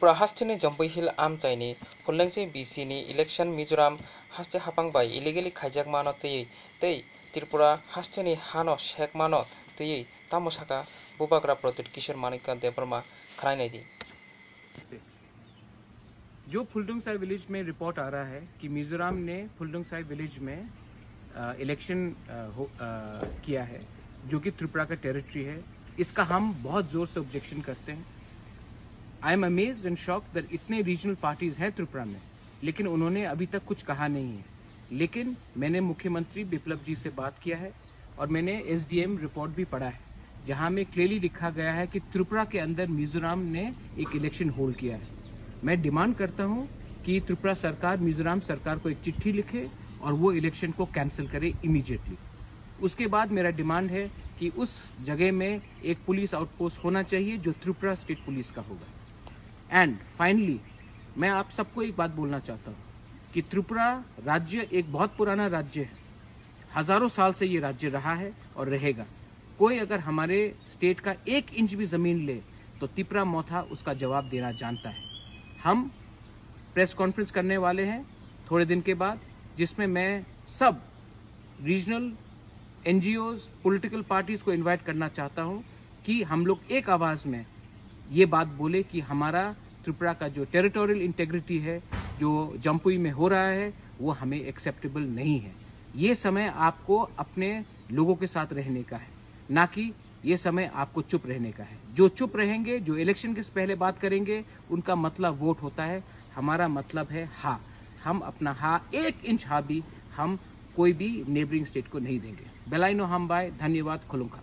त्रिपुरा हास्टेनि जम्पै हिल आमचाइनि फुललेंसे BC नि election Mizoram हास्टे हापांबाय इलिगेली खाइजाक मानो तै त्रिपुरा हास्टेनि हानो शेक मानो तै तामोसाका बुबाग्रा प्रोटेक्ट किशोर मानिका देवर्मा खराइनायदि। जो फुलडुंगसाई विलेज में रिपोर्ट आ रहा है कि मिजोरम ने फुलडुंगसाई विलेज में इलेक्शन किया है जो कि त्रिपुरा का टेरिटरी है, इसका हम बहुत जोर से ऑब्जेक्शन करते हैं। I am amazed and shocked that इतने रीजनल पार्टीज हैं त्रिपुरा में, लेकिन उन्होंने अभी तक कुछ कहा नहीं है। लेकिन मैंने मुख्यमंत्री बिप्लब जी से बात किया है और मैंने SDM रिपोर्ट भी पढ़ा है, जहां में क्लियरली लिखा गया है कि त्रिपुरा के अंदर मिजोरम ने एक इलेक्शन होल्ड किया है। मैं डिमांड करता हूं कि त्रिपुरा सरकार मिजोरम सरकार को एक चिट्ठी लिखे और वो इलेक्शन को कैंसिल करे इमीडिएटली। उसके बाद मेरा डिमांड है कि उस जगह में एक पुलिस आउटपोस्ट होना चाहिए जो त्रिपुरा स्टेट पुलिस का होगा। एंड फाइनली मैं आप सबको एक बात बोलना चाहता हूँ कि त्रिपुरा राज्य एक बहुत पुराना राज्य है, हजारों साल से ये राज्य रहा है और रहेगा। कोई अगर हमारे स्टेट का 1 इंच भी जमीन ले तो त्रिपुरा मौथा उसका जवाब देना जानता है। हम प्रेस कॉन्फ्रेंस करने वाले हैं थोड़े दिन के बाद, जिसमें मैं सब रीजनल NGOs, पॉलिटिकल पार्टीज को इनवाइट करना चाहता हूं कि हम लोग एक आवाज में ये बात बोले कि हमारा त्रिपुरा का जो टेरिटोरियल इंटेग्रिटी है जो जम्पुई में हो रहा है वो हमें एक्सेप्टेबल नहीं है। ये समय आपको अपने लोगों के साथ रहने का है, ना कि ये समय आपको चुप रहने का है। जो चुप रहेंगे, जो इलेक्शन के पहले बात करेंगे, उनका मतलब वोट होता है। हमारा मतलब है हाँ, हम अपना हाँ 1 इंच हाँ भी हम कोई भी नेबरिंग स्टेट को नहीं देंगे। बेलाइनो हम बाय, धन्यवाद, खुलुंखा।